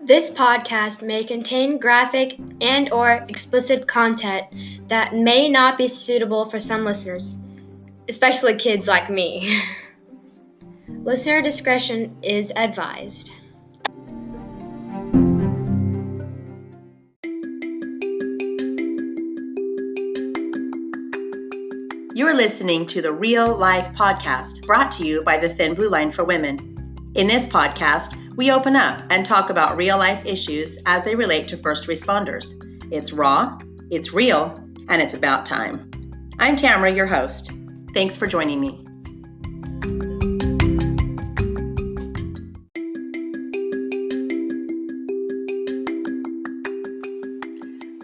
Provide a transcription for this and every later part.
This podcast may contain graphic and/or explicit content that may not be suitable for some listeners, especially kids like me. Listener discretion is advised. You're listening to the Real Life Podcast, brought to you by the Thin Blue Line for Women. In this podcast, we open up and talk about real life issues as they relate to first responders. It's raw, it's real, and it's about time. I'm Tamara, your host. Thanks for joining me.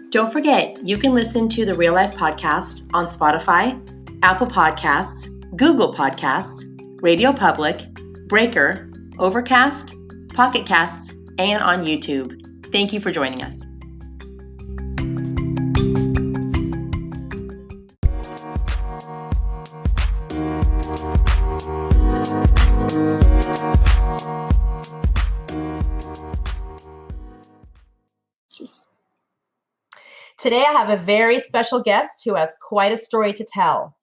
Don't forget, you can listen to the Real Life Podcast on Spotify, Apple Podcasts, Google Podcasts, Radio Public, Breaker, Overcast, Pocket Casts, and on YouTube. Thank you for joining us. Today I have a very special guest who has quite a story to tell.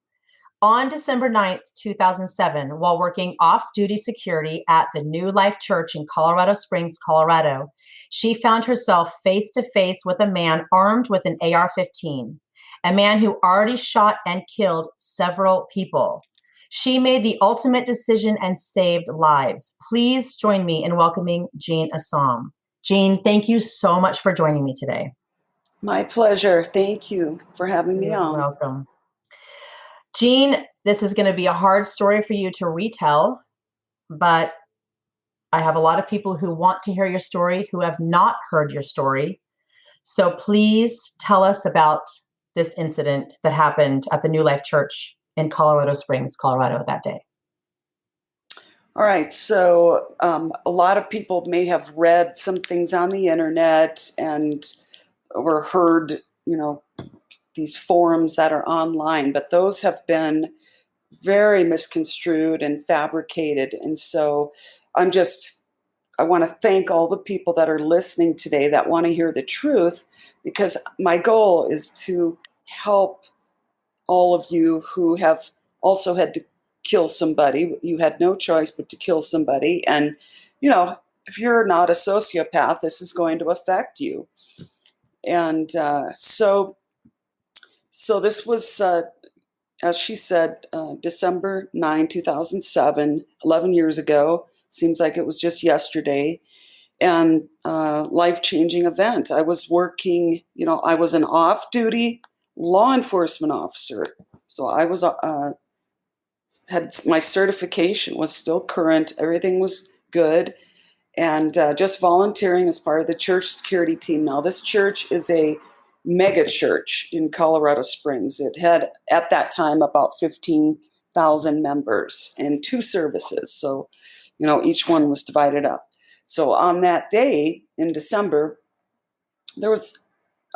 On December 9th, 2007, while working off-duty security at the New Life Church in Colorado Springs, Colorado, she found herself face-to-face with a man armed with an AR-15, a man who already shot and killed several people. She made the ultimate decision and saved lives. Please join me in welcoming Jeanne Assam. Jeanne, thank you so much for joining me today. My pleasure. Thank you for having me on. You're welcome. Jeanne, this is going to be a hard story for you to retell, but I have a lot of people who want to hear your story who have not heard your story. So please tell us about this incident that happened at the New Life Church in Colorado Springs, Colorado that day. All right. So a lot of people may have read some things on the internet or heard, these forums that are online, but those have been very misconstrued and fabricated. And so I want to thank all the people that are listening today that want to hear the truth, because my goal is to help all of you who have also had to kill somebody. You had no choice but to kill somebody. And, if you're not a sociopath, this is going to affect you. And so this was, as she said, December 9, 2007, 11 years ago. Seems like it was just yesterday. And life-changing event. I was working, I was an off-duty law enforcement officer. So I was had my certification was still current. Everything was good. And just volunteering as part of the church security team. Now, this church is a mega church in Colorado Springs. It had, at that time, about 15,000 members and 2 services. So, each one was divided up. So on that day in December, there was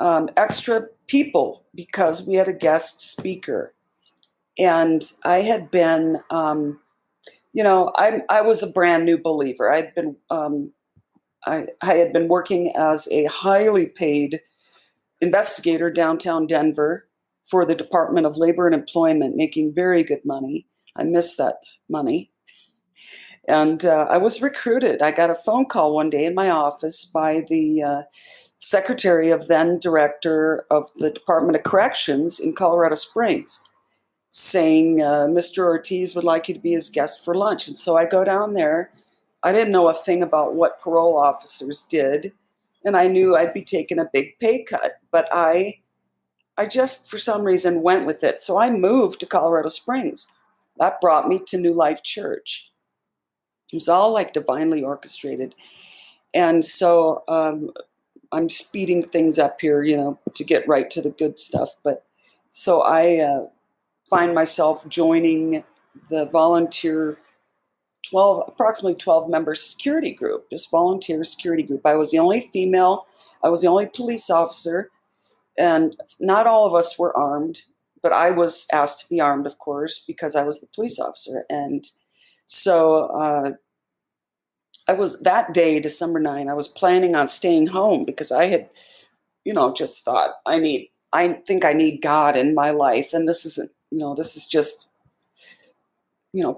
extra people because we had a guest speaker. And I had been, I was a brand new believer. I had been working as a highly paid investigator downtown Denver for the Department of Labor and Employment, making very good money. I miss that money. And I was recruited. I got a phone call one day in my office by the secretary of then director of the Department of Corrections in Colorado Springs, saying, Mr. Ortiz would like you to be his guest for lunch. And so I go down there. I didn't know a thing about what parole officers did. And I knew I'd be taking a big pay cut, but I just, for some reason, went with it. So I moved to Colorado Springs. That brought me to New Life Church. It was all like divinely orchestrated. And so I'm speeding things up here, to get right to the good stuff. But so I find myself joining the volunteer approximately 12 member security group, just volunteer security group. I was the only female. I was the only police officer, and not all of us were armed, but I was asked to be armed, of course, because I was the police officer. And so that day, December 9, I was planning on staying home because I had, just thought I think I need God in my life. And this isn't, this is just,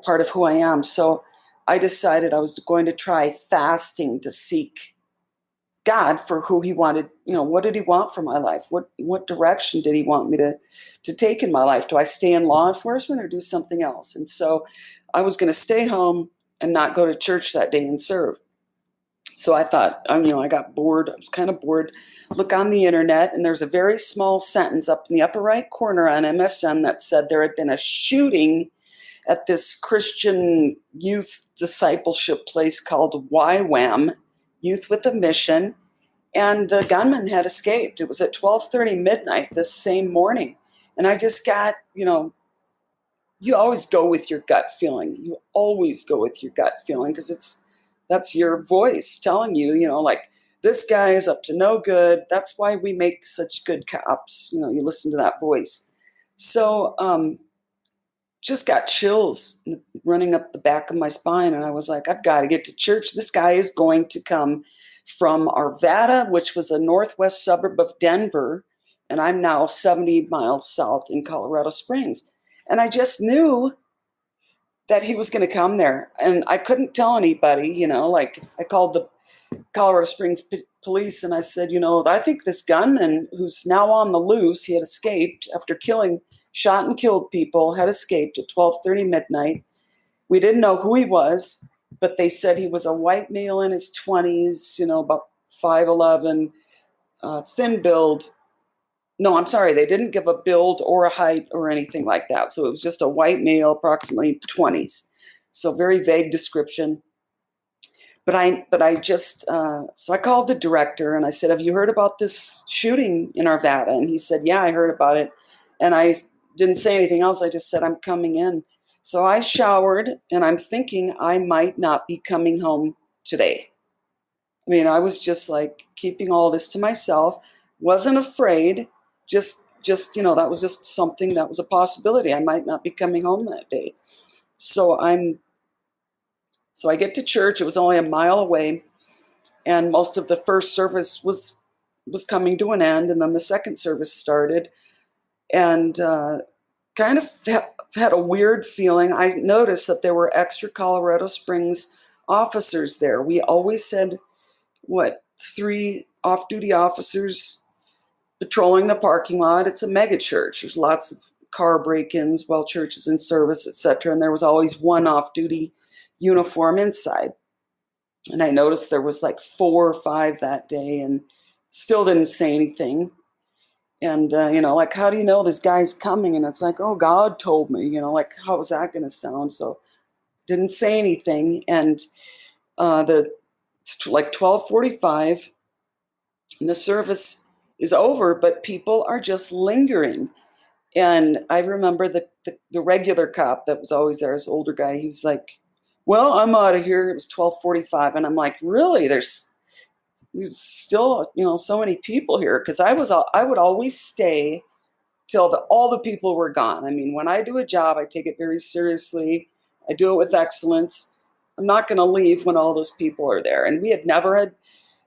part of who I am. So I decided I was going to try fasting to seek God for who he wanted, what did he want for my life? What direction did he want me to take in my life? Do I stay in law enforcement or do something else? And so I was going to stay home and not go to church that day and serve. So I thought, I got bored. I was kind of bored. Look on the internet, and there's a very small sentence up in the upper right corner on MSN that said there had been a shooting at this Christian youth discipleship place called YWAM, Youth with a Mission, and the gunman had escaped. It was at 12:30 midnight this same morning. And I just got, you always go with your gut feeling. You always go with your gut feeling because that's your voice telling you, like, this guy is up to no good. That's why we make such good cops. You listen to that voice. So just got chills running up the back of my spine. And I was like, I've got to get to church. This guy is going to come from Arvada, which was a northwest suburb of Denver. And I'm now 70 miles south in Colorado Springs. And I just knew that he was going to come there. And I couldn't tell anybody, like I called the Colorado Springs police and I said, I think this gunman who's now on the loose, he had escaped after shot and killed people, had escaped at 12:30 midnight. We didn't know who he was, but they said he was a white male in his 20s, about 5'11", thin build. No, I'm sorry, they didn't give a build or a height or anything like that. So it was just a white male, approximately 20s. So very vague description. But I just, so I called the director and I said, have you heard about this shooting in Arvada? And he said, yeah, I heard about it. And I didn't say anything else. I just said, I'm coming in. So I showered and I'm thinking I might not be coming home today. I mean, I was just like keeping all this to myself, wasn't afraid, just, that was just something that was a possibility. I might not be coming home that day. So I get to church. It was only a mile away, and most of the first service was coming to an end, and then the second service started, and kind of had a weird feeling. I noticed that there were extra Colorado Springs officers there. We always said, 3 off-duty officers patrolling the parking lot. It's a mega church. There's lots of car break-ins while church is in service, etc. And there was always one off-duty uniform inside. And I noticed there was like 4 or 5 that day and still didn't say anything. And, like, how do you know this guy's coming? And it's like, oh, God told me, like, how was that going to sound? So didn't say anything. And it's like 12:45 and the service is over, but people are just lingering. And I remember the regular cop that was always there, this older guy, he was like, well, I'm out of here. It was 12:45. And I'm like, really? There's still, so many people here. Because I would always stay till all the people were gone. I mean, when I do a job, I take it very seriously. I do it with excellence. I'm not going to leave when all those people are there. And we had never had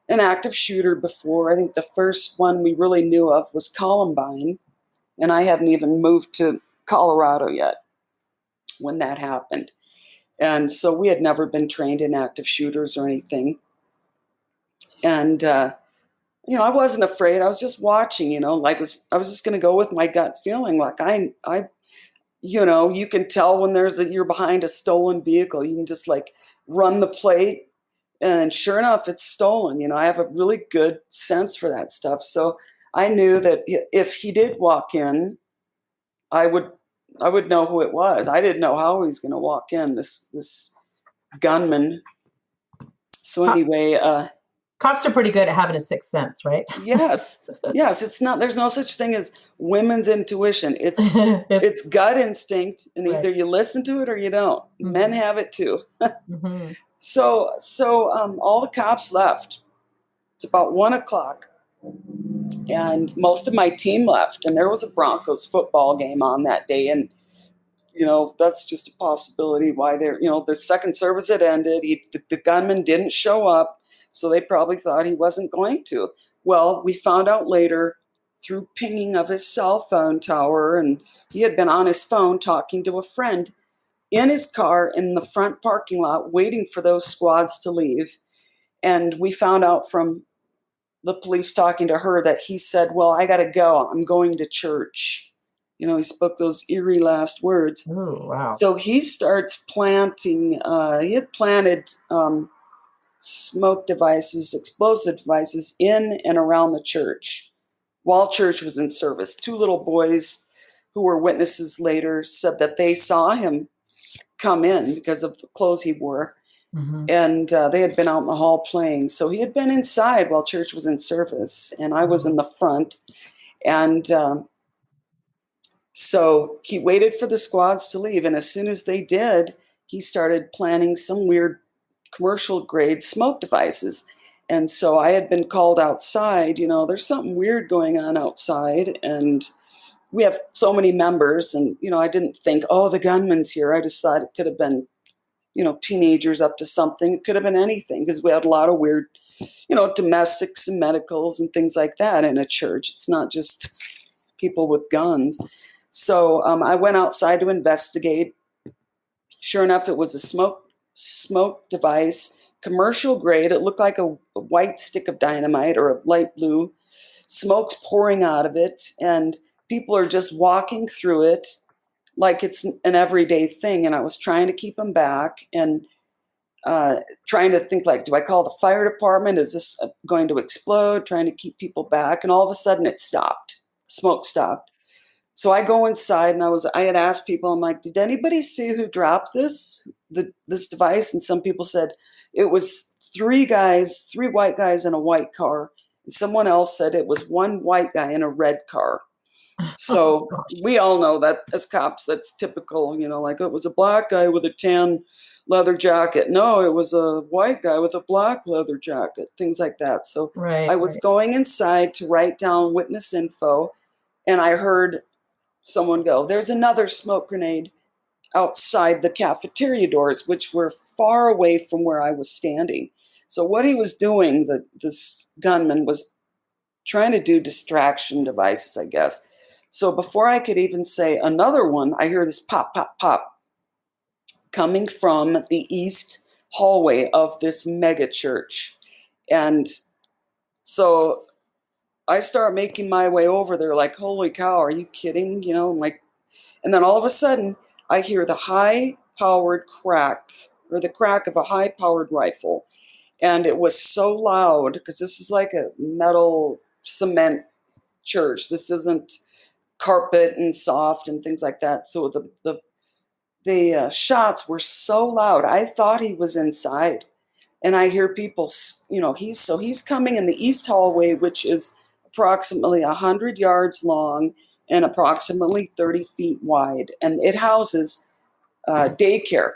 an active shooter before. I think the first one we really knew of was Columbine. And I hadn't even moved to Colorado yet when that happened. And so we had never been trained in active shooters or anything. And, I wasn't afraid. I was just watching, I was just going to go with my gut feeling. Like you can tell when you're behind a stolen vehicle. You can just like run the plate. And sure enough, it's stolen. I have a really good sense for that stuff. So I knew that if he did walk in, I would know who it was. I didn't know how he was going to walk in, this gunman. So anyway, cops are pretty good at having a sixth sense, right? Yes. There's no such thing as women's intuition. It's gut instinct, and either you listen to it or you don't. Mm-hmm. Men have it too. Mm-hmm. So all the cops left. It's about 1:00. And most of my team left, and there was a Broncos football game on that day. And that's just a possibility why the second service had ended. The gunman didn't show up, so they probably thought he wasn't going to. Well, we found out later through pinging of his cell phone tower, and he had been on his phone talking to a friend in his car in the front parking lot waiting for those squads to leave. And we found out from the police talking to her that he said, well, I got to go. I'm going to church. He spoke those eerie last words. Oh, wow. So he starts planting, he had planted smoke devices, explosive devices in and around the church while church was in service. Two little boys who were witnesses later said that they saw him come in because of the clothes he wore. Mm-hmm. And they had been out in the hall playing. So he had been inside while church was in service, and I was in the front. And so he waited for the squads to leave. And as soon as they did, he started planning some weird commercial grade smoke devices. And so I had been called outside, there's something weird going on outside. And we have so many members. And, I didn't think, oh, the gunman's here. I just thought it could have been teenagers up to something. It could have been anything because we had a lot of weird, domestics and medicals and things like that in a church. It's not just people with guns. So I went outside to investigate. Sure enough, it was a smoke device, commercial grade. It looked like a white stick of dynamite or a light blue. Smoke's pouring out of it, and people are just walking through it like it's an everyday thing. And I was trying to keep them back and trying to think, like, do I call the fire department? Is this going to explode? Trying to keep people back. And all of a sudden it stopped. Smoke stopped. So I go inside and I had asked people, I'm like, did anybody see who dropped this device? And some people said it was three white guys in a white car. And someone else said it was one white guy in a red car. So we all know that as cops, that's typical, like it was a black guy with a tan leather jacket. No, it was a white guy with a black leather jacket, things like that. So I was going inside to write down witness info, and I heard someone go, there's another smoke grenade outside the cafeteria doors, which were far away from where I was standing. So what he was doing, this gunman was trying to do distraction devices, I guess. So before I could even say another one, I hear this pop, pop, pop coming from the east hallway of this mega church. And so I start making my way over there like, holy cow, are you kidding? And then all of a sudden I hear the high-powered crack, or the crack of a high-powered rifle. And it was so loud because this is like a metal cement church. This isn't carpet and soft and things like that. So the shots were so loud. I thought he was inside, and I hear people. He's coming in the east hallway, which is approximately 100 yards long and approximately 30 feet wide, and it houses daycare.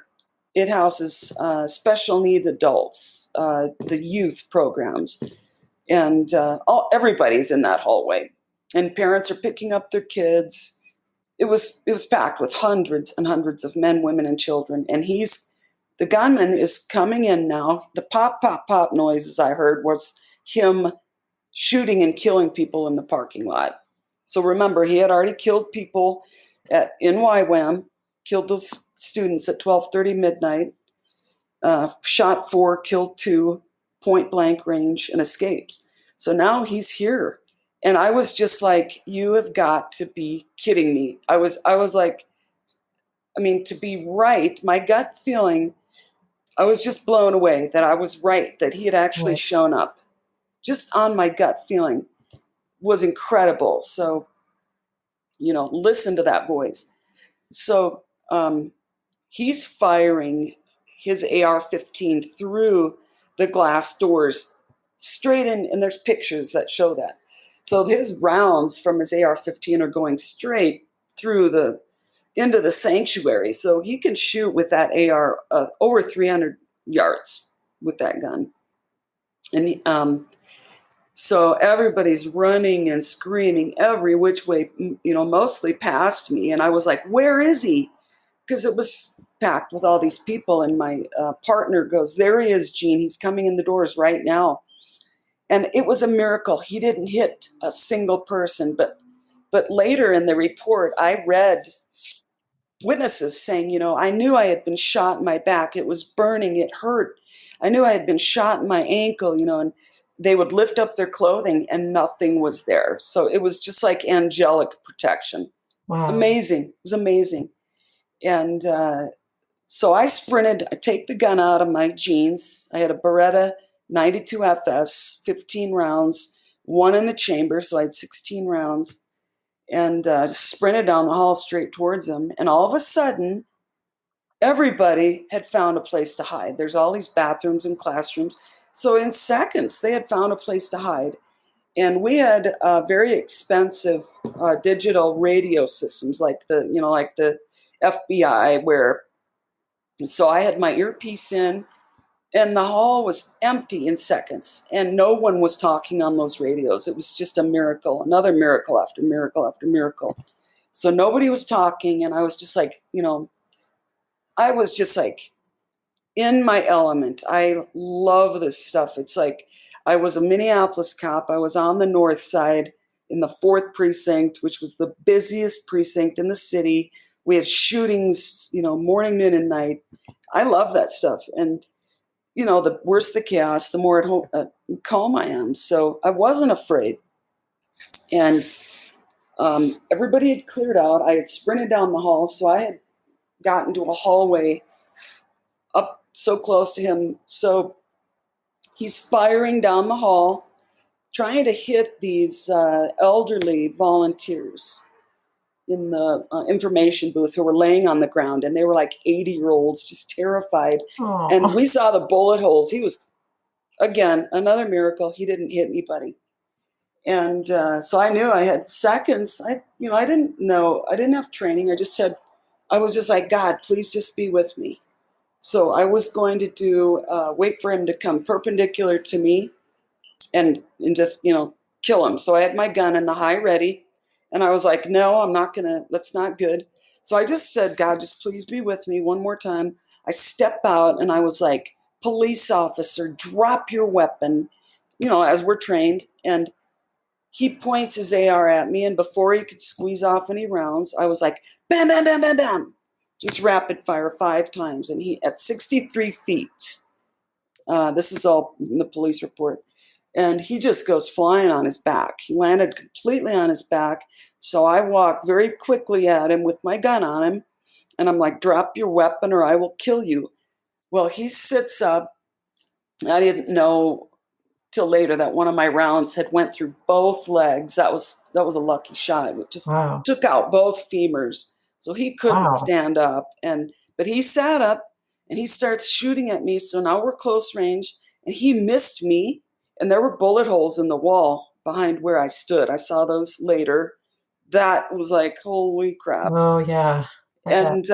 It houses special needs adults, the youth programs, and everybody's in that hallway. And parents are picking up their kids. It was packed with hundreds and hundreds of men, women, and children. And the gunman is coming in now. The pop, pop, pop noises I heard was him shooting and killing people in the parking lot. So remember, he had already killed people in YWAM, killed those students at 12:30 midnight, shot 4, killed 2, point blank range, and escapes. So now he's here. And I was just like, you have got to be kidding me. I was like, to be right, my gut feeling, I was just blown away that I was right, that he had actually shown up. Just on my gut feeling was incredible. So, listen to that voice. So he's firing his AR-15 through the glass doors straight in, and there's pictures that show that. So his rounds from his AR-15 are going straight through into the sanctuary. So he can shoot with that AR over 300 yards with that gun. And so everybody's running and screaming every which way, mostly past me. And I was like, where is he? because it was packed with all these people. And my partner goes, "There he is, Jeanne. He's coming in the doors right now." And it was a miracle. He didn't hit a single person. But later in the report, I read witnesses saying, I knew I had been shot in my back. It was burning. It hurt. I knew I had been shot in my ankle, and they would lift up their clothing and nothing was there. So it was just like angelic protection. Wow. Amazing. It was amazing. And so I sprinted. I take the gun out of my jeans. I had a Beretta 92 FS, 15 rounds, one in the chamber. So I had 16 rounds. And just sprinted down the hall straight towards him. And all of a sudden, everybody had found a place to hide. There's all these bathrooms and classrooms. So in seconds, they had found a place to hide. And we had very expensive digital radio systems, like the FBI, so I had my earpiece in, and the hall was empty in seconds, and no one was talking on those radios. It was just a miracle, another miracle after miracle after miracle. So nobody was talking, and I was just like, in my element. I love this stuff. It's like I was a Minneapolis cop. I was on the north side in the 4th precinct, which was the busiest precinct in the city. We had shootings, morning, noon, and night. I love that stuff. And the worse the chaos, the more calm I am. So I wasn't afraid. And everybody had cleared out. I had sprinted down the hall. So I had gotten to a hallway up so close to him. So he's firing down the hall, trying to hit these elderly volunteers in the information booth who were laying on the ground, and they were like 80-year-olds, just terrified. Aww. And we saw the bullet holes. He was, again, another miracle. He didn't hit anybody. And so I knew I had seconds. I didn't know. I didn't have training. I was just like, God, please just be with me. So I was going to wait for him to come perpendicular to me and just, kill him. So I had my gun in the high ready. And I was like, no, I'm not going to, that's not good. So I just said, God, just please be with me one more time. I step out and I was like, police officer, drop your weapon, as we're trained. And he points his AR at me. And before he could squeeze off any rounds, I was like, bam, bam, bam, bam, bam. Just rapid fire 5 times. And he, at 63 feet, this is all in the police report. And he just goes flying on his back. He landed completely on his back. So I walked very quickly at him with my gun on him. And I'm like, drop your weapon or I will kill you. Well, he sits up. I didn't know till later that one of my rounds had went through both legs. That was a lucky shot. It just took out both femurs. So he couldn't stand up. But he sat up and he starts shooting at me. So now we're close range. And he missed me. And there were bullet holes in the wall behind where I stood. I saw those later. That was like, holy crap. Oh, yeah. And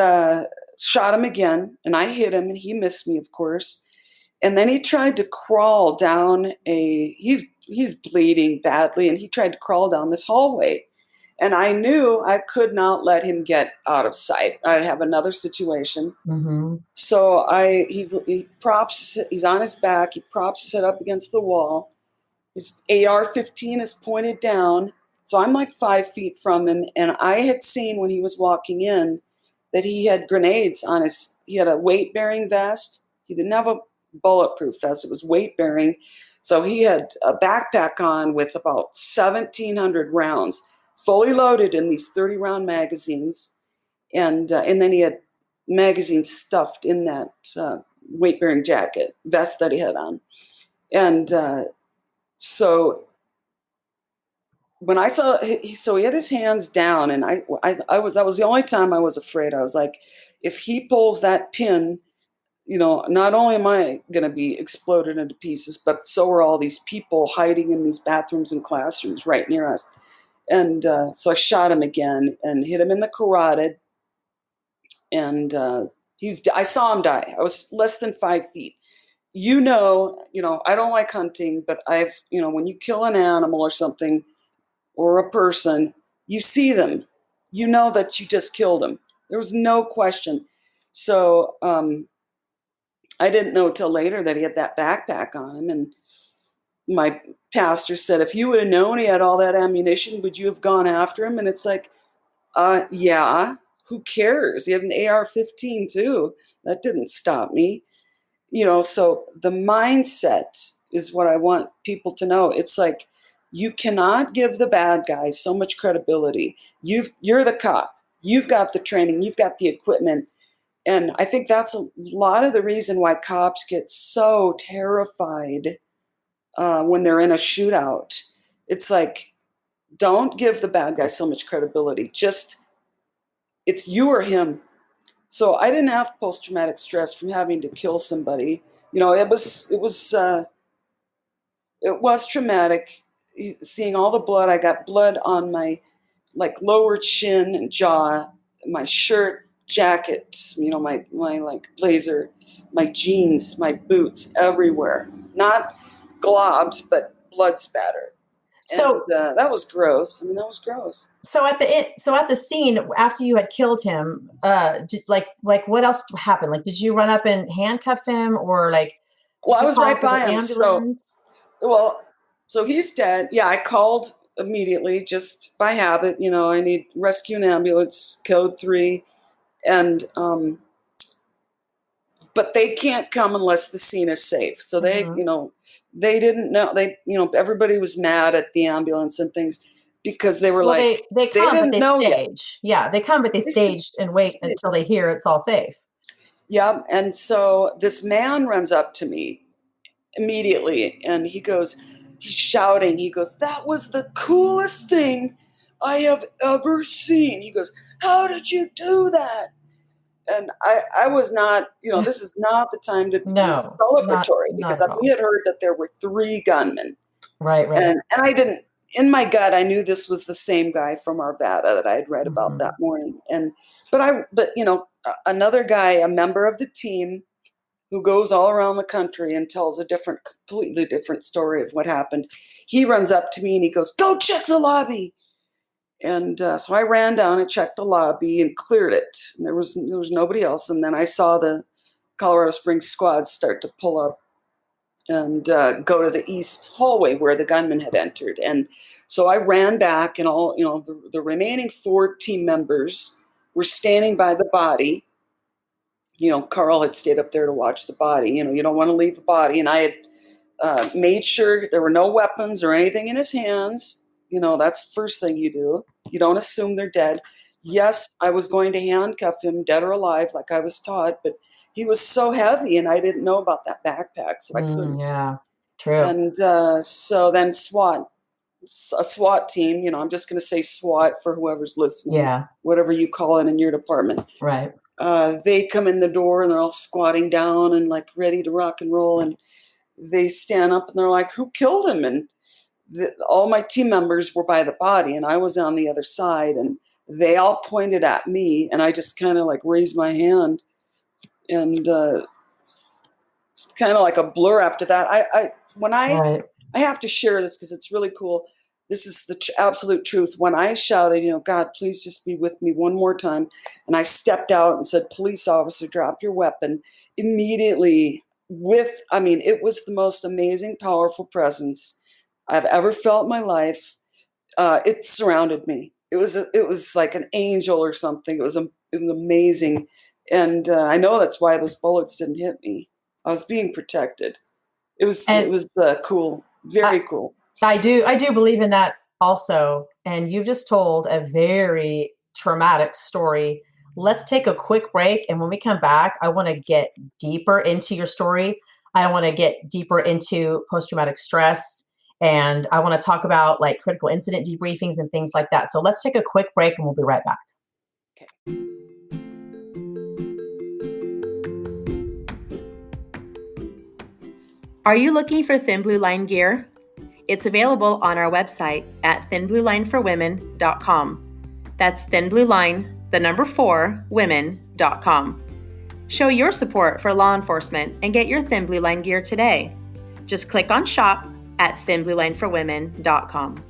shot him again. And I hit him and he missed me, of course. And then he tried to crawl down he's bleeding badly. And he tried to crawl down this hallway. And I knew I could not let him get out of sight. I'd have another situation. Mm-hmm. So he's on his back. He props it up against the wall. His AR-15 is pointed down. So I'm like 5 feet from him. And I had seen when he was walking in that he had grenades on he had a weight-bearing vest. He didn't have a bulletproof vest. It was weight-bearing. So he had a backpack on with about 1,700 rounds, fully loaded in these 30-round magazines. And then he had magazines stuffed in that weight-bearing vest that he had on. And so when I saw, so he had his hands down, and that was the only time I was afraid. I was like, if he pulls that pin, not only am I going to be exploded into pieces, but so are all these people hiding in these bathrooms and classrooms right near us. And so I shot him again and hit him in the carotid. And I saw him die. I was less than 5 feet. I don't like hunting, but when you kill an animal or something or a person, you see them. You know that you just killed them. There was no question. So I didn't know till later that he had that backpack on him. And my pastor said, if you would have known he had all that ammunition, would you have gone after him? And it's like, yeah, who cares? He had an AR-15 too. That didn't stop me. So the mindset is what I want people to know. It's like, you cannot give the bad guys so much credibility. You're the cop. You've got the training. You've got the equipment. And I think that's a lot of the reason why cops get so terrified when they're in a shootout. It's like, don't give the bad guy so much credibility. Just, it's you or him. So I didn't have post-traumatic stress from having to kill somebody. It was traumatic seeing all the blood. I got blood on my lower chin and jaw, my shirt, jacket, my blazer, my jeans, my boots, everywhere. Not globs, but blood spatter. So and, that was gross. That was gross. So at the scene after you had killed him, did, what else happened? Did you run up and handcuff him, or Well, I was right by him. Ambulance? So he's dead. Yeah, I called immediately just by habit. I need rescue and ambulance, code 3, and but they can't come unless the scene is safe. So they, they didn't know. Everybody was mad at the ambulance and things because they were they come, didn't but they know stage. Yet. Yeah, they come, but they stage and wait until they hear it's all safe. Yeah, and so this man runs up to me immediately, and he's shouting. He goes, "That was the coolest thing I have ever seen." He goes, "How did you do that?" And I was not, this is not the time to be celebratory because we had heard that there were 3 gunmen. Right. And I didn't, in my gut, I knew this was the same guy from Arvada that I had read about that morning. But another guy, a member of the team who goes all around the country and tells a completely different story of what happened. He runs up to me and he goes, "Go check the lobby." And so I ran down and checked the lobby and cleared it. And there was nobody else. And then I saw the Colorado Springs squad start to pull up and go to the east hallway where the gunman had entered. And so I ran back, and all the remaining 4 team members were standing by the body. Carl had stayed up there to watch the body. You don't want to leave the body. And I had made sure there were no weapons or anything in his hands. That's the first thing you do. You don't assume they're dead. Yes, I was going to handcuff him, dead or alive, like I was taught, but he was so heavy, and I didn't know about that backpack, so I couldn't. Yeah, true. And so then a SWAT team, I'm just going to say SWAT for whoever's listening, whatever you call it in your department. Right. They come in the door, and they're all squatting down and ready to rock and roll, and they stand up, and they're like, "Who killed him?" And all my team members were by the body, and I was on the other side, and they all pointed at me, and I just kind of raised my hand, and kind of like a blur after that. I have to share this because it's really cool. This is the absolute truth. When I shouted, "God, please just be with me one more time," and I stepped out and said, "Police officer, drop your weapon," immediately it was the most amazing, powerful presence I've ever felt in my life. It surrounded me. It was like an angel or something. It was amazing. And I know that's why those bullets didn't hit me. I was being protected. It was cool. Very cool. I do believe in that also. And you've just told a very traumatic story. Let's take a quick break. And when we come back, I want to get deeper into your story. I want to get deeper into post-traumatic stress. And I want to talk about critical incident debriefings and things like that. So let's take a quick break, and we'll be right back. Okay. Are you looking for Thin Blue Line gear? It's available on our website at thinbluelineforwomen.com. That's thinblueline, 4, women.com. Show your support for law enforcement and get your Thin Blue Line gear today. Just click on shop at thinbluelineforwomen.com.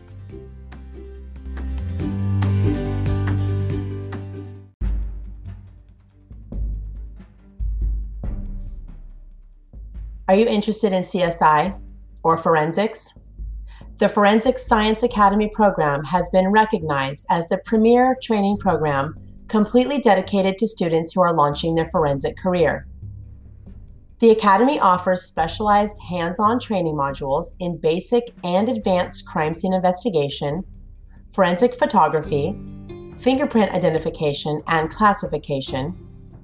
Are you interested in CSI or forensics? The Forensic Science Academy program has been recognized as the premier training program completely dedicated to students who are launching their forensic career. The Academy offers specialized hands-on training modules in basic and advanced crime scene investigation, forensic photography, fingerprint identification and classification,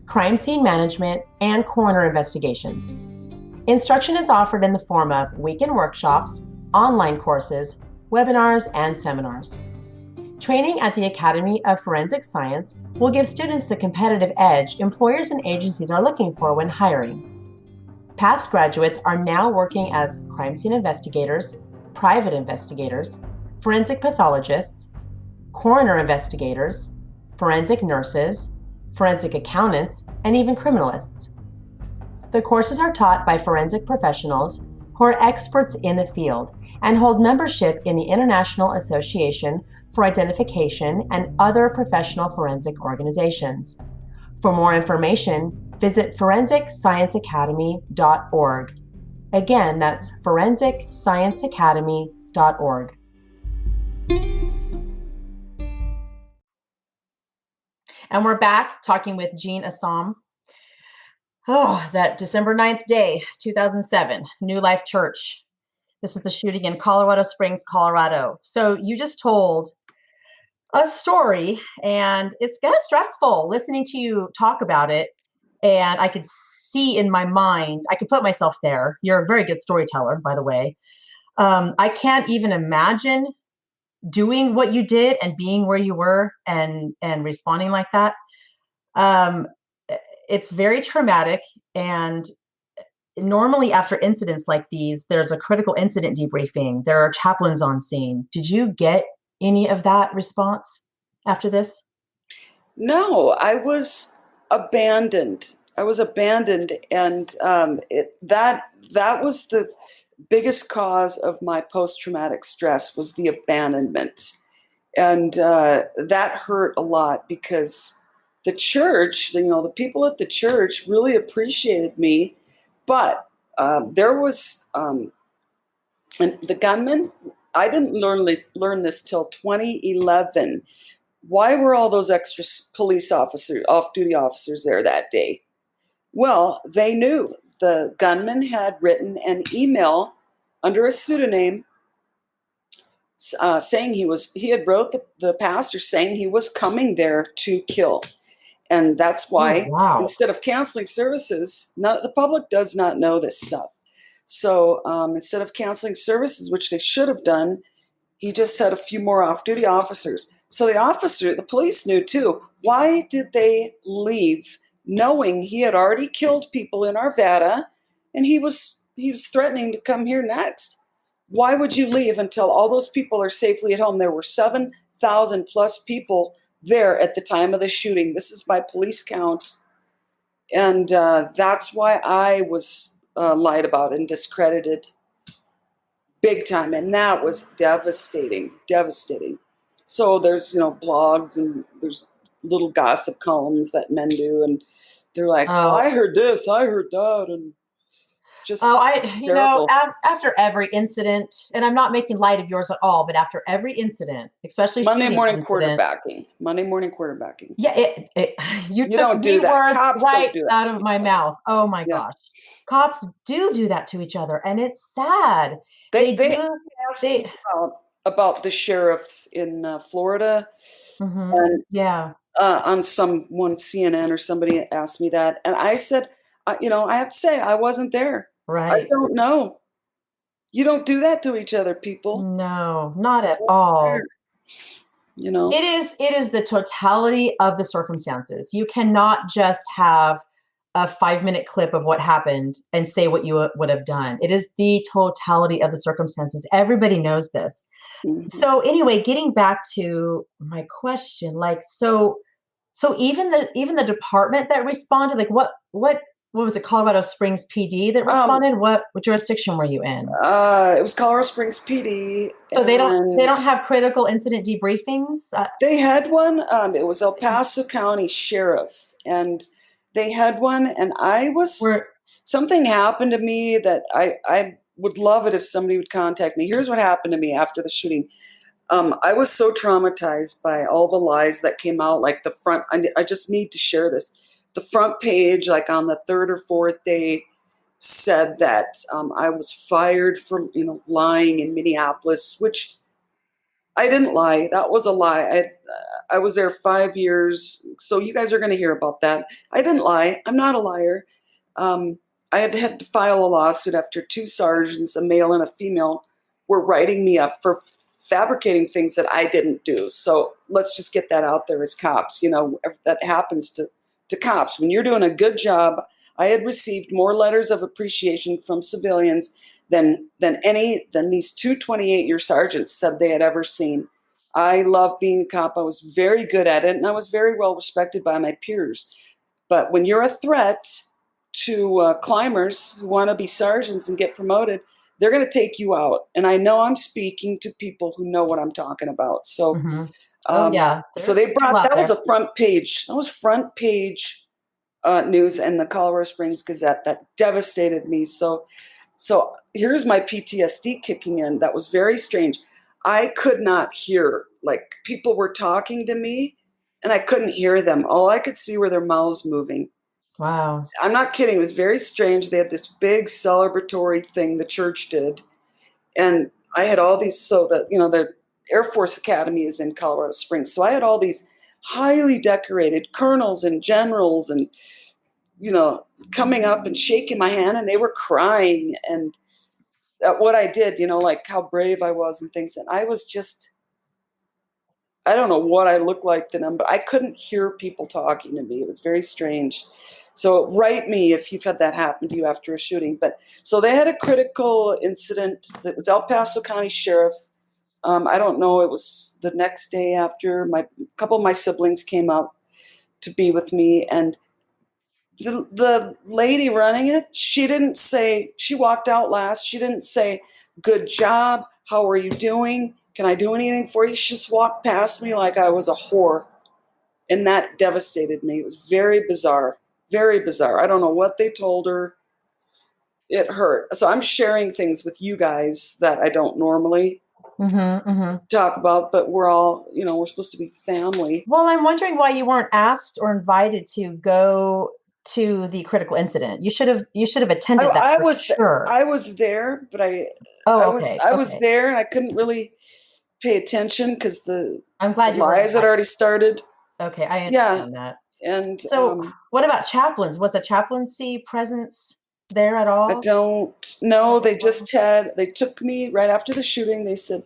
crime scene management, and coroner investigations. Instruction is offered in the form of weekend workshops, online courses, webinars, and seminars. Training at the Academy of Forensic Science will give students the competitive edge employers and agencies are looking for when hiring. Past graduates are now working as crime scene investigators, private investigators, forensic pathologists, coroner investigators, forensic nurses, forensic accountants, and even criminalists. The courses are taught by forensic professionals who are experts in the field and hold membership in the International Association for Identification and other professional forensic organizations. For more information, visit forensicscienceacademy.org. Again, that's forensicscienceacademy.org. And we're back talking with Jeanne Assam. Oh, that December 9th day, 2007, New Life Church. This was the shooting in Colorado Springs, Colorado. So you just told a story, and it's kind of stressful listening to you talk about it. And I could see in my mind, I could put myself there. You're a very good storyteller, by the way. I can't even imagine doing what you did and being where you were and responding like that. It's very traumatic. And normally after incidents like these, there's a critical incident debriefing. There are chaplains on scene. Did you get any of that response after this? No, I was abandoned. And that was the biggest cause of my post-traumatic stress, was the abandonment. And that hurt a lot because the church, the people at the church really appreciated me, but there was, and the gunman, I didn't learn this till 2011. Why were all those extra police officers, off-duty officers there that day? Well, they knew the gunman had written an email under a pseudonym saying he had wrote the pastor saying he was coming there to kill. And that's why instead of canceling services, the public does not know this stuff. So instead of canceling services, which they should have done, he just had a few more off-duty officers. So the police knew too. Why did they leave knowing he had already killed people in Arvada and he was threatening to come here next? Why would you leave until all those people are safely at home? There were 7,000 plus people there at the time of the shooting. This is by police count. And that's why I was lied about and discredited big time. And that was devastating. So there's, blogs and there's little gossip columns that men do. And they're like, I heard this, I heard that. And just after every incident, and I'm not making light of yours at all, but after every incident, especially Monday morning quarterbacking. Yeah, you took the words right out of my mouth. Oh my gosh. Cops do that to each other, and it's sad. They asked about the sheriffs in Florida. Mm-hmm. And on one CNN or somebody asked me that. And I said, I have to say, I wasn't there. Right. I don't know. You don't do that to each other, people. No, not at all. It is the totality of the circumstances. You cannot just have a 5-minute clip of what happened and say what you would have done. It is the totality of the circumstances. Everybody knows this. Mm-hmm. So anyway, getting back to my question, so even the department that responded, what was it, Colorado Springs PD that responded? What jurisdiction were you in? It was Colorado Springs PD. So they don't have critical incident debriefings? They had one. It was El Paso County Sheriff, and they had one, and I was something happened to me that I would love it if somebody would contact me. Here's what happened to me after the shooting. I was so traumatized by all the lies that came out, like the front, I just need to share this. The front page, like on the third or fourth day, said that I was fired for, lying in Minneapolis, which I didn't lie. That was a lie. I was there 5 years, so you guys are going to hear about that. I didn't lie. I'm not a liar. I had to file a lawsuit after 2 sergeants, a male and a female, were writing me up for fabricating things that I didn't do. So let's just get that out there as cops. That happens to cops. When you're doing a good job, I had received more letters of appreciation from civilians than these 2 28-year sergeants said they had ever seen. I loved being a cop. I was very good at it, and I was very well respected by my peers. But when you're a threat to climbers who want to be sergeants and get promoted, they're going to take you out. And I know I'm speaking to people who know what I'm talking about. So, yeah. So they brought, that was a front page. That was front page news in the Colorado Springs Gazette. That devastated me. So here's my PTSD kicking in. That was very strange. I could not hear, like, people were talking to me and I couldn't hear them. All I could see were their mouths moving. Wow. I'm not kidding. It was very strange. They had this big celebratory thing the church did. And I had all these, so that, the Air Force Academy is in Colorado Springs. So I had all these highly decorated colonels and generals and, coming up and shaking my hand, and they were crying. And at what I did, like how brave I was and things. And I was just, I don't know what I looked like to them, but I couldn't hear people talking to me. It was very strange. So write me if you've had that happen to you after a shooting. But so they had a critical incident. That was El Paso County Sheriff. I don't know. It was the next day after a couple of my siblings came out to be with me, and the lady running it, she didn't say. She walked out last. She didn't say, "Good job. How are you doing? Can I do anything for you?" She just walked past me like I was a whore, and that devastated me. It was very bizarre. Very bizarre. I don't know what they told her. It hurt. So I'm sharing things with you guys that I don't normally talk about, but we're all, we're supposed to be family. Well, I'm wondering why you weren't asked or invited to go to the critical incident. You should have attended that. I was there, but I was there, and I couldn't really pay attention because the lies had already started. Okay, I understand that. And so, what about chaplains? Was a chaplaincy presence there at all? I don't know. They took me right after the shooting. They said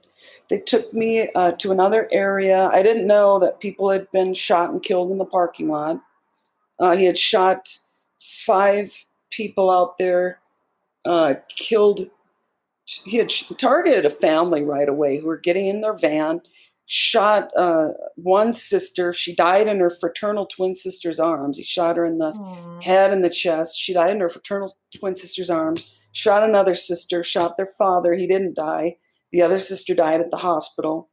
they took me to another area. I didn't know that people had been shot and killed in the parking lot. He had shot 5 people out there, killed. He had targeted a family right away who were getting in their van, shot one sister. She died in her fraternal twin sister's arms. He shot her in the head and the chest. She died in her fraternal twin sister's arms. Shot another sister, shot their father. He didn't die. The other sister died at the hospital.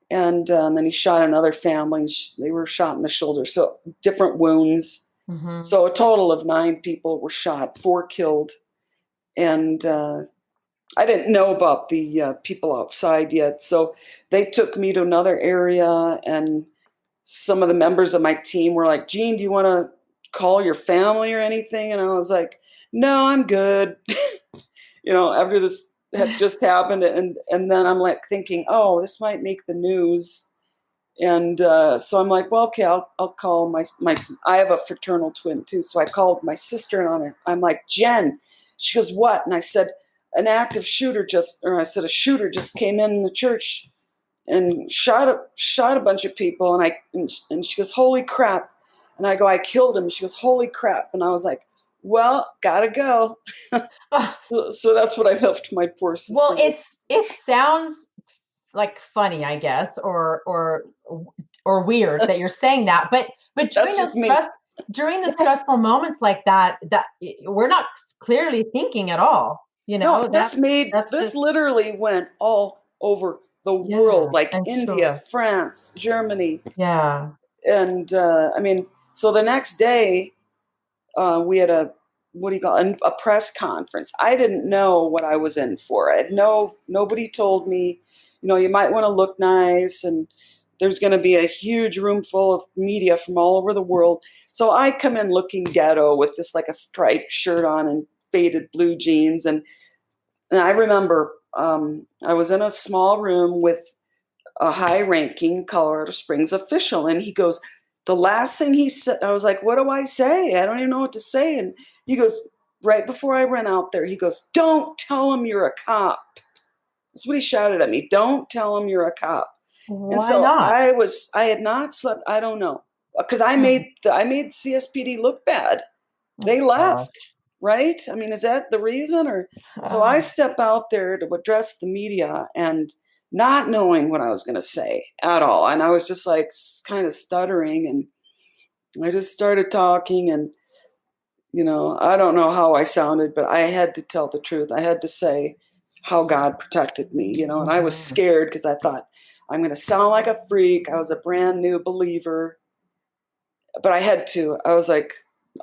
And then he shot another family. They were shot in the shoulder. So different wounds. So a total of 9 people were shot, 4 killed. And I didn't know about the people outside yet. So they took me to another area, and some of the members of my team were like, "Jeanne, do you want to call your family or anything?" And I was like, "No, I'm good." After this had just happened. And then I'm like thinking, oh, this might make the news. And so I'm like, well, okay, I'll call my I have a fraternal twin too. So I called my sister, and I'm like, "Jen." She goes, "What?" And I said, a shooter just came in the church and shot a bunch of people. And she goes, "Holy crap." And I go, "I killed him." She goes, "Holy crap." And I was like, well, gotta go. So that's what I left my poor sister. Well, it sounds like funny, I guess, or weird that you're saying that, but during the stressful moments like that we're not clearly thinking at all. No, this literally went all over the world, like India, France, Germany. Yeah. And so the next day, we had a what do you call it, a press conference. I didn't know what I was in for. Nobody told me, you might want to look nice, and there's going to be a huge room full of media from all over the world. So I come in looking ghetto with just like a striped shirt on and faded blue jeans. And I remember I was in a small room with a high-ranking Colorado Springs official, and he goes, the last thing he said, I was like, what do I say? I don't even know what to say. And he goes, right before I ran out there, he goes, don't tell him you're a cop. That's what he shouted at me. Don't tell him you're a cop. Why and so not? I had not slept. I don't know. Because I made CSPD look bad. They left, right? I mean, is that the reason? Or so I step out there to address the media and not knowing what I was going to say at all. And I was just like kind of stuttering, and I just started talking, and, I don't know how I sounded, but I had to tell the truth. I had to say how God protected me, and I was scared because I thought, I'm going to sound like a freak. I was a brand new believer, but I had to. I was like,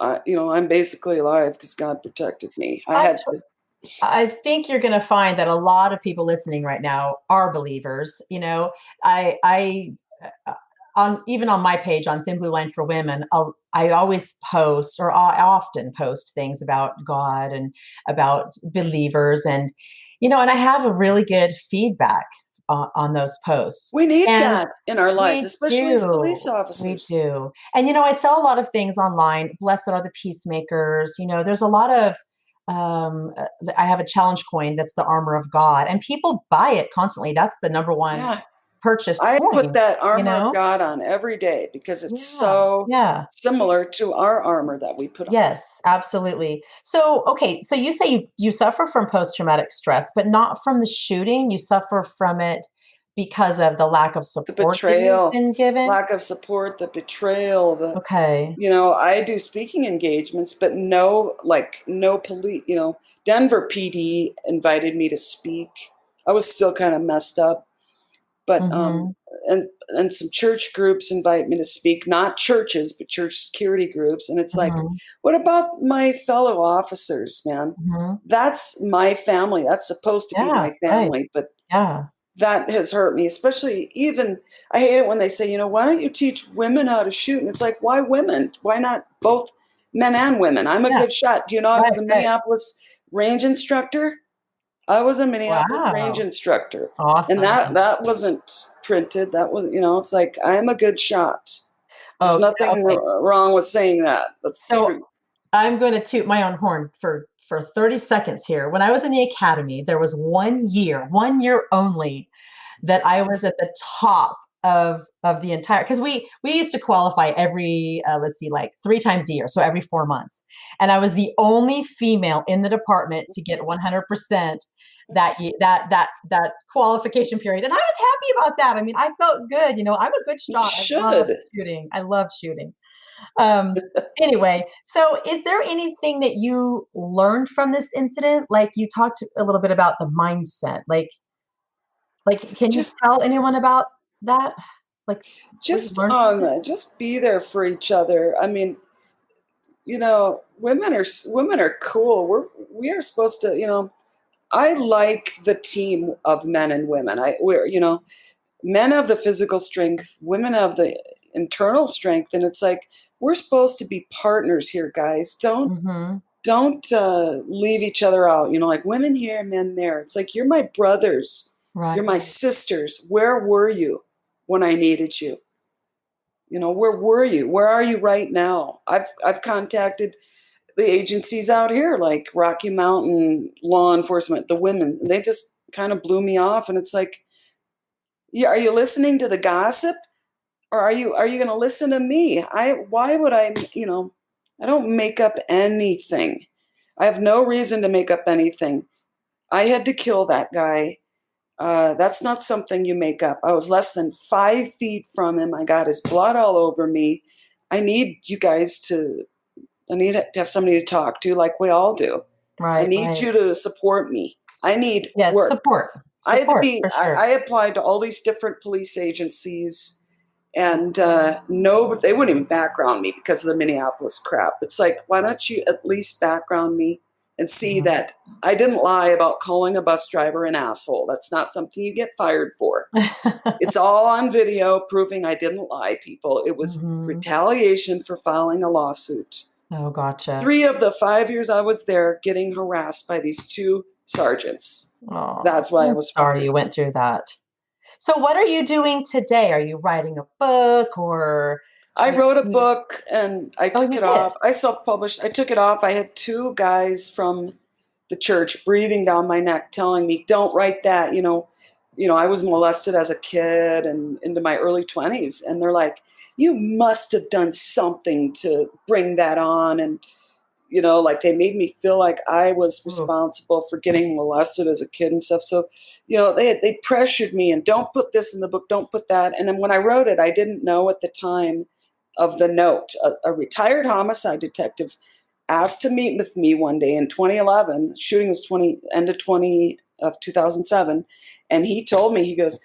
I'm basically alive because God protected me. I had to. I think you're going to find that a lot of people listening right now are believers. I even on my page on Thin Blue Line for Women, I always post, or I often post things about God and about believers, and and I have a really good feedback on those posts. We need that in our lives, especially as police officers. We do. And, I sell a lot of things online. Blessed are the peacemakers. There's a lot of, I have a challenge coin that's the armor of God, and people buy it constantly. That's the number one purchased I coin, put that armor of God on every day because it's so similar to our armor that we put on. Yes, absolutely. So, okay. So you say you suffer from post-traumatic stress, but not from the shooting. You suffer from it because of the lack of support, the betrayal, that you've been given? Lack of support, the betrayal, okay. I do speaking engagements, but no police, Denver PD invited me to speak. I was still kind of messed up, but, and some church groups invite me to speak, not churches, but church security groups. And it's like, what about my fellow officers, man? That's my family. That's supposed to be my family, but that has hurt me, especially I hate it when they say, why don't you teach women how to shoot? And it's like, why women? Why not both men and women? I'm a good shot. Do you know I was a Minneapolis range instructor? I was a Minneapolis range instructor. Awesome. And that wasn't printed. That was, it's like, I'm a good shot. There's nothing wrong with saying that. That's the truth. I'm going to toot my own horn for 30 seconds here. When I was in the academy, there was 1 year only, that I was at the top of the entire, because we used to qualify every, like 3 times a year. So every 4 months. And I was the only female in the department to get 100% that qualification period. And I was happy about that. I mean, I felt good. I'm a good shot. I love shooting. Anyway, so is there anything that you learned from this incident? Like, you talked a little bit about the mindset, like, can you tell anyone about that? Like, just be there for each other. I mean, women are cool. We are supposed to, I like the team of men and women. We're men have the physical strength, women have the internal strength, and it's like, we're supposed to be partners here, guys. Don't leave each other out. Like, women here, men there. It's like, you're my brothers. Right. You're my sisters. Where were you when I needed you? Where were you? Where are you right now? I've contacted the agencies out here, like Rocky Mountain Law Enforcement, the women. They just kind of blew me off, and it's like, are you listening to the gossip? Or are you going to listen to me? Why would I, I don't make up anything. I have no reason to make up anything. I had to kill that guy. That's not something you make up. I was less than 5 feet from him. I got his blood all over me. I need you guys to have somebody to talk to, like we all do. Right. I need you to support me. I need work. Support. I applied to all these different police agencies. And no, they wouldn't even background me because of the Minneapolis crap. It's like, why don't you at least background me and see that I didn't lie about calling a bus driver an asshole. That's not something you get fired for. It's all on video proving I didn't lie, people. It was retaliation for filing a lawsuit. Oh, gotcha. 3 of the 5 years I was there getting harassed by these 2 sergeants. Oh, That's why I was sorry fired. you went through that. So what are you doing today? Are you writing a book or? I wrote a book and I took it off. I self-published. I took it off. I had 2 guys from the church breathing down my neck telling me, don't write that. You know, I was molested as a kid and into my early 20s. And they're like, you must have done something to bring that on. And, like they made me feel like I was responsible for getting molested as a kid and stuff. So, they pressured me and don't put this in the book, don't put that. And then when I wrote it, I didn't know at the time of the note. A retired homicide detective asked to meet with me one day in 2011. The shooting was end of 2007. And he told me, he goes,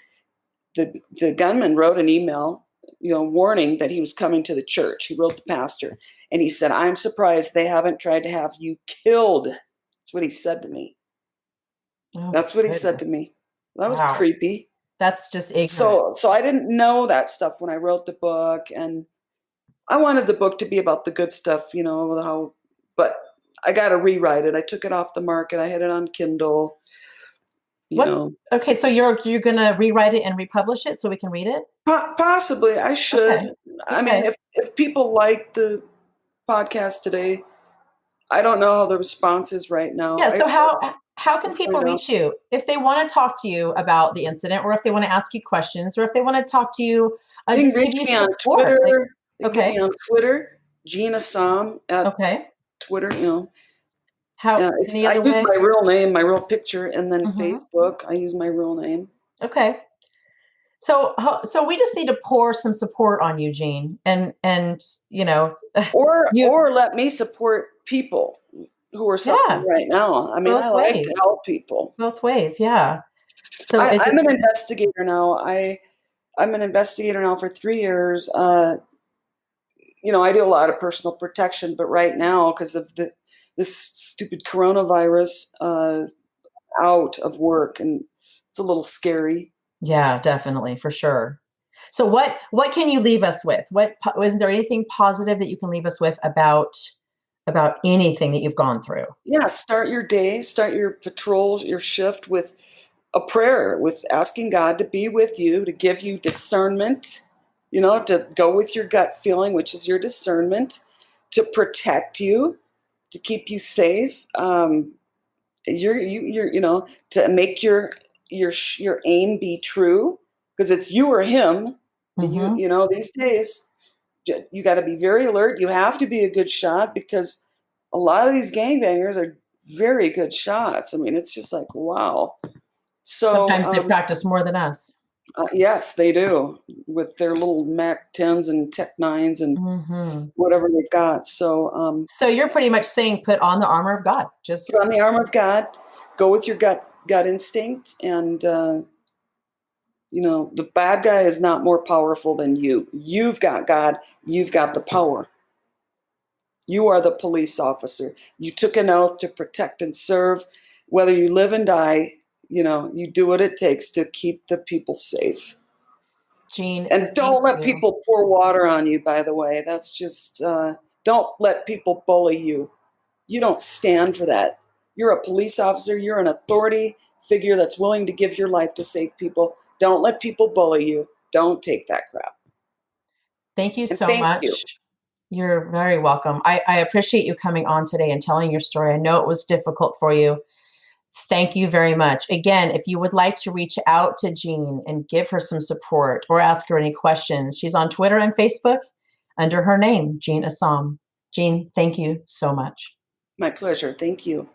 the gunman wrote an email, warning that he was coming to the church. He wrote the pastor. And he said, I'm surprised they haven't tried to have you killed. That's what he said to me. Oh, That's what he said to me. That was creepy. That's just ignorant. So I didn't know that stuff when I wrote the book. And I wanted the book to be about the good stuff, but I got to rewrite it. I took it off the market. I had it on Kindle. Okay, so you're going to rewrite it and republish it so we can read it? Possibly. I should. Okay. I mean, if people like the podcast today, I don't know how the response is right now. Yeah, so how can people reach you if they want to talk to you about the incident, or if they want to ask you questions, or if they want to talk to you? They can reach me on Twitter. Get me on Twitter, Jeanne Assam at Twitter. How? I use my real name, my real picture, and then Facebook. I use my real name. Okay. So we just need to pour some support on you, Jeanne, and or let me support people who are suffering right now. I mean, I like to help people. Both ways, yeah. So I'm an investigator now. I'm an investigator now for 3 years. I do a lot of personal protection, but right now, because of this stupid coronavirus, out of work, and it's a little scary. Yeah, definitely, for sure. So what can you leave us with? Isn't there anything positive that you can leave us with about anything that you've gone through? Yeah, start your day, start your patrol, your shift with a prayer, with asking God to be with you, to give you discernment, to go with your gut feeling, which is your discernment, to protect you, to keep you safe. To make your aim be true, because it's you or him. These days you got to be very alert. You have to be a good shot, because a lot of these gangbangers are very good shots. I mean, it's just like, wow. So sometimes they practice more than us. Yes, they do, with their little Mac 10s and Tech 9s and whatever they've got. So you're pretty much saying put on the armor of God. Just put on the armor of God. Go with your gut instinct, and the bad guy is not more powerful than you. You've got God. You've got the power. You are the police officer. You took an oath to protect and serve. Whether you live and die, you do what it takes to keep the people safe. Jeanne, and don't let people pour water on you, by the way. That's just, don't let people bully you. You don't stand for that. You're a police officer. You're an authority figure that's willing to give your life to save people. Don't let people bully you. Don't take that crap. Thank you so much. You're very welcome. I appreciate you coming on today and telling your story. I know it was difficult for you. Thank you very much. Again, if you would like to reach out to Jeanne and give her some support or ask her any questions, she's on Twitter and Facebook under her name, Jeanne Assam. Jeanne, thank you so much. My pleasure. Thank you.